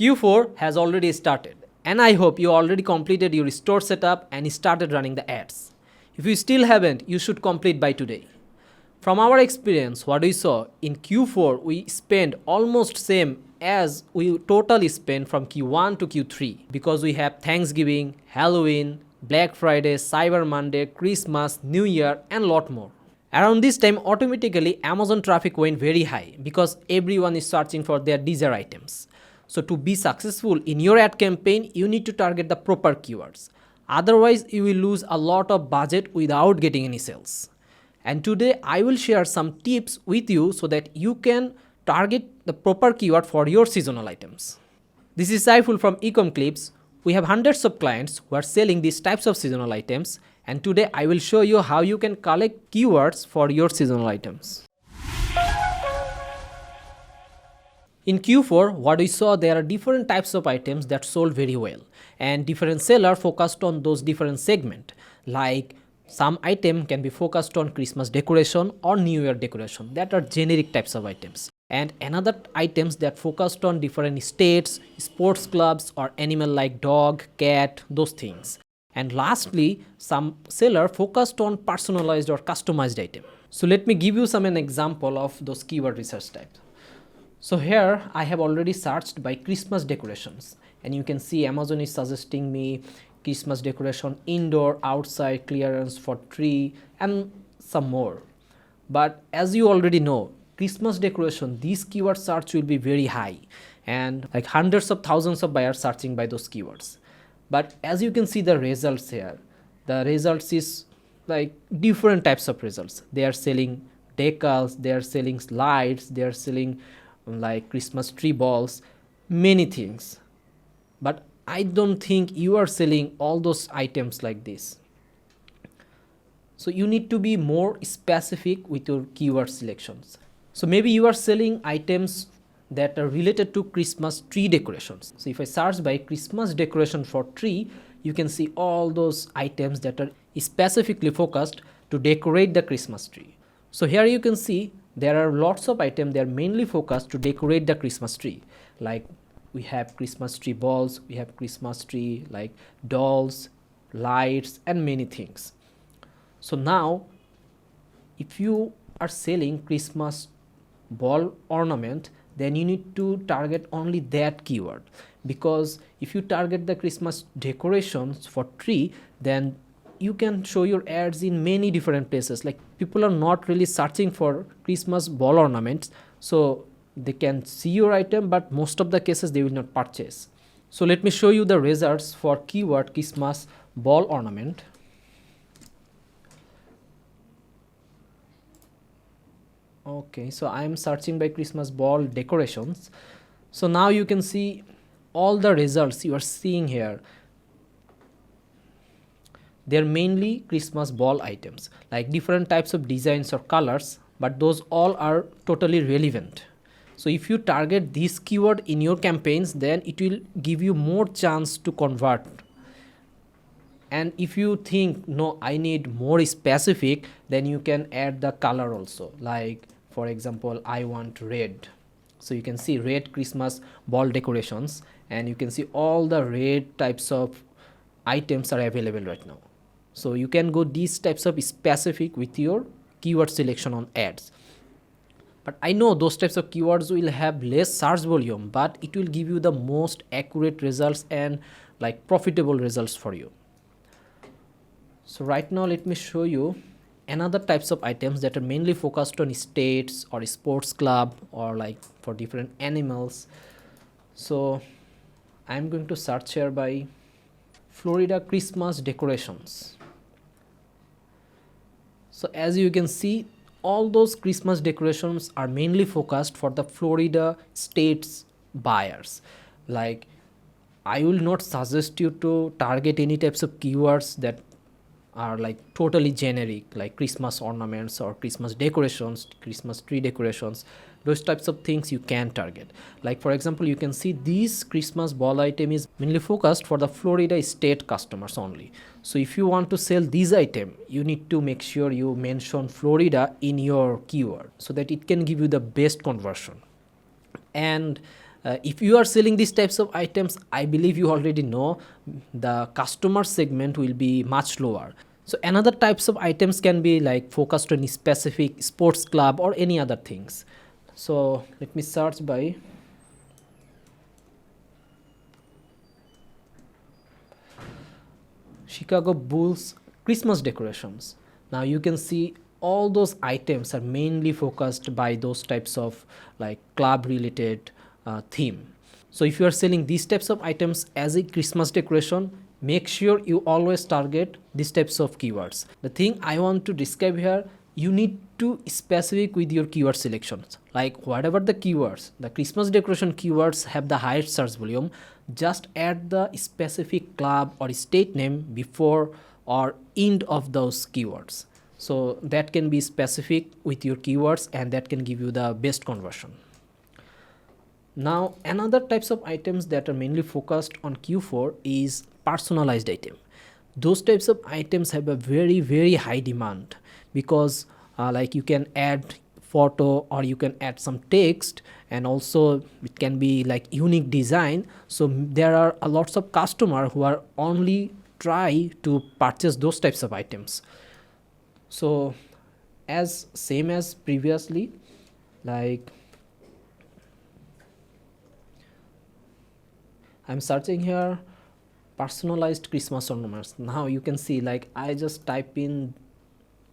Q4 has already started, and I hope you already completed your store setup and started running the ads. If you still haven't, you should complete by today. From our experience, what we saw in Q4, we spent almost same as we totally spent from Q1 to Q3 because we have Thanksgiving, Halloween, Black Friday, Cyber Monday, Christmas, New Year, and lot more. Around this time, automatically Amazon traffic went very high because everyone is searching for their desired items. So to be successful in your ad campaign, you need to target the proper keywords. Otherwise, you will lose a lot of budget without getting any sales. And today I will share some tips with you so that you can target the proper keyword for your seasonal items. This is Saiful from Ecomclips. We have hundreds of clients who are selling these types of seasonal items, and today I will show you how you can collect keywords for your seasonal items. In Q4, what we saw, there are different types of items that sold very well, and different sellers focused on those different segments. Like some item can be focused on Christmas decoration or New Year decoration, that are generic types of items. And another items that focused on different states, sports clubs, or animal like dog, cat, those things. And lastly, some seller focused on personalized or customized item. So let me give you an example of those keyword research types. So here I have already searched by Christmas decorations, and you can see Amazon is suggesting me Christmas decoration, indoor, outside, clearance for tree, and some more. But as you already know, Christmas decoration, these keyword search will be very high, and like hundreds of thousands of buyers searching by those keywords. But as you can see the results here, the results is like different types of results. They are selling decals, they are selling lights, they are selling like Christmas tree balls, many things. But I don't think you are selling all those items like this. So you need to be more specific with your keyword selections. So maybe you are selling items that are related to Christmas tree decorations. So if I search by Christmas decoration for tree, you can see all those items that are specifically focused to decorate the Christmas tree. So here you can see there are lots of items that are mainly focused to decorate the Christmas tree. Like we have Christmas tree balls, we have Christmas tree like dolls, lights, and many things. So now if you are selling Christmas ball ornament, then you need to target only that keyword, because if you target the Christmas decorations for tree, then you can show your ads in many different places. Like people are not really searching for Christmas ball ornaments, so they can see your item, but most of the cases they will not purchase. So let me show you the results for keyword Christmas ball ornament. Okay, so I am searching by Christmas ball decorations. So now you can see all the results you are seeing here. They're mainly Christmas ball items, like different types of designs or colors, but those all are totally relevant. So if you target this keyword in your campaigns, then it will give you more chance to convert. And if you think, no, I need more specific, then you can add the color also. Like for example, I want red. So you can see red Christmas ball decorations, and you can see all the red types of items are available right now. So you can go these types of specific with your keyword selection on ads. But I know those types of keywords will have less search volume, but it will give you the most accurate results and like profitable results for you. So right now let me show you another types of items that are mainly focused on states or sports club or like for different animals. So I'm going to search here by Florida Christmas decorations. So as you can see, all those Christmas decorations are mainly focused for the Florida states buyers. Like I will not suggest you to target any types of keywords that are like totally generic, like Christmas ornaments or Christmas decorations, Christmas tree decorations. Those types of things you can target. Like for example, you can see this Christmas ball item is mainly focused for the Florida state customers only. So if you want to sell this item, you need to make sure you mention Florida in your keyword so that it can give you the best conversion. And If you are selling these types of items, I believe you already know the customer segment will be much lower. So another types of items can be like focused on a specific sports club or any other things. So let me search by Chicago Bulls Christmas decorations. Now you can see all those items are mainly focused by those types of like club related theme. So if you are selling these types of items as a Christmas decoration, make sure you always target these types of keywords. The thing I want to describe here, you need to specific with your keyword selections. Like whatever the keywords, the Christmas decoration keywords have the highest search volume, just add the specific club or state name before or end of those keywords. So that can be specific with your keywords and that can give you the best conversion. Now another types of items that are mainly focused on Q4 is personalized item. Those types of items have a very high demand because like you can add photo or you can add some text, and also it can be like unique design. So there are a lots of customer who are only try to purchase those types of items. So as same as previously, like I'm searching here personalized Christmas ornaments. Now you can see like I just type in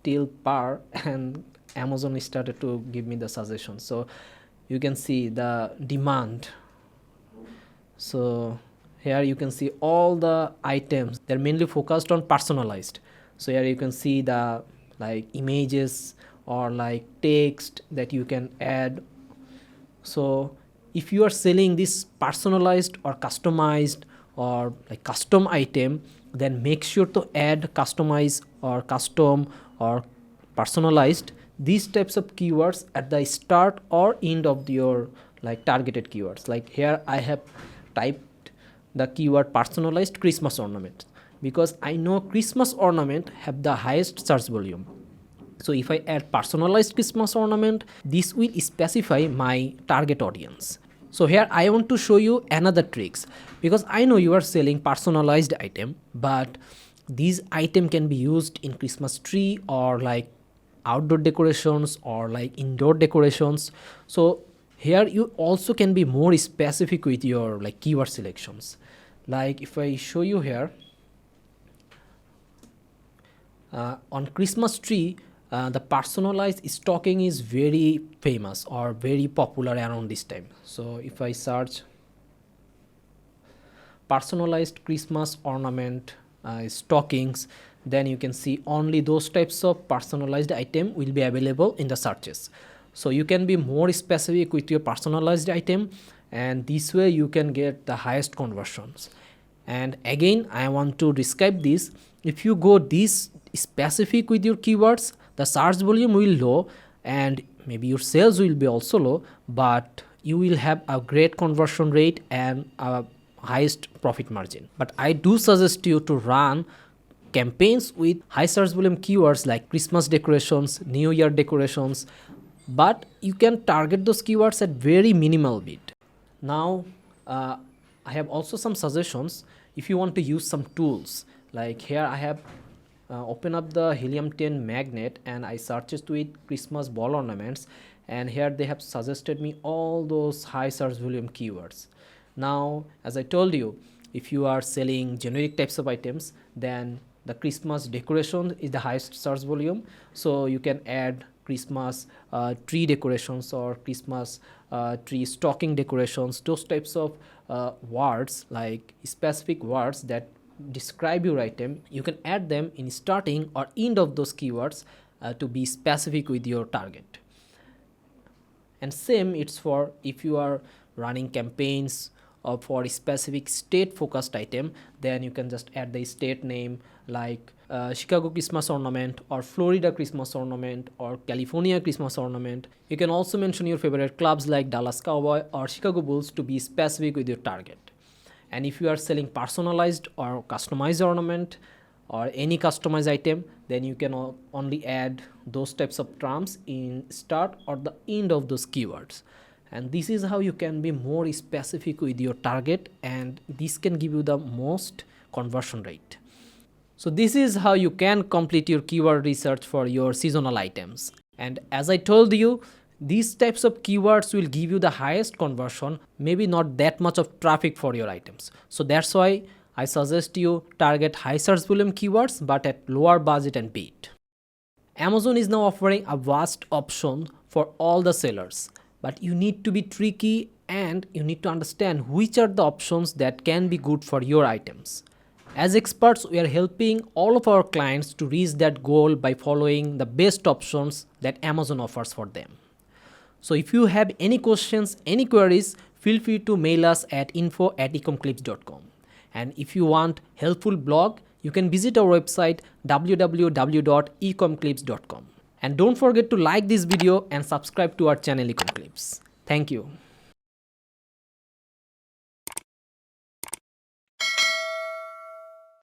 till par and Amazon started to give me the suggestion. So you can see the demand. So here you can see all the items, they're mainly focused on personalized. So here you can see the like images or like text that you can add. So if you are selling this personalized or customized or like custom item, then make sure to add customize or custom or personalized, these types of keywords at the start or end of your like targeted keywords. Like here I have typed the keyword personalized Christmas ornament because I know Christmas ornament have the highest search volume. So if I add personalized Christmas ornament, this will specify my target audience. So here I want to show you another tricks because I know you are selling personalized item, but these item can be used in Christmas tree or like outdoor decorations or like indoor decorations. So here you also can be more specific with your like keyword selections. Like if I show you here on Christmas tree, the personalized stocking is very famous or very popular around this time. So if I search personalized Christmas ornament stockings, then you can see only those types of personalized item will be available in the searches. So you can be more specific with your personalized item, and this way you can get the highest conversions. And again I want to describe this, if you go this specific with your keywords, the search volume will low and maybe your sales will be also low, but you will have a great conversion rate and a highest profit margin. But I do suggest you to run campaigns with high search volume keywords like Christmas decorations, New Year decorations, but you can target those keywords at very minimal bit. Now I have also some suggestions if you want to use some tools. Like here I have open up the helium-10 magnet and I searched with Christmas ball ornaments, and here they have suggested me all those high search volume keywords. Now as I told you, if you are selling generic types of items, then the Christmas decoration is the highest search volume, so you can add Christmas tree decorations or Christmas tree stocking decorations, those types of words, like specific words that describe your item. You can add them in starting or end of those keywords to be specific with your target. And same it's for if you are running campaigns or for a specific state focused item, then you can just add the state name like Chicago Christmas ornament or Florida Christmas ornament or California Christmas ornament. You can also mention your favorite clubs like Dallas Cowboy or Chicago Bulls to be specific with your target. And if you are selling personalized or customized ornament or any customized item, then you can only add those types of terms in start or the end of those keywords. And this is how you can be more specific with your target, and this can give you the most conversion rate. So this is how you can complete your keyword research for your seasonal items. And as I told you, these types of keywords will give you the highest conversion, maybe not that much of traffic for your items. So that's why I suggest you target high search volume keywords but at lower budget and bid. Amazon is now offering a vast option for all the sellers, but you need to be tricky and you need to understand which are the options that can be good for your items. As experts, we are helping all of our clients to reach that goal by following the best options that Amazon offers for them. So if you have any questions, any queries, feel free to mail us at info@ecomclips.com. And if you want helpful blog, you can visit our website www.ecomclips.com. And don't forget to like this video and subscribe to our channel Ecomclips. Thank you.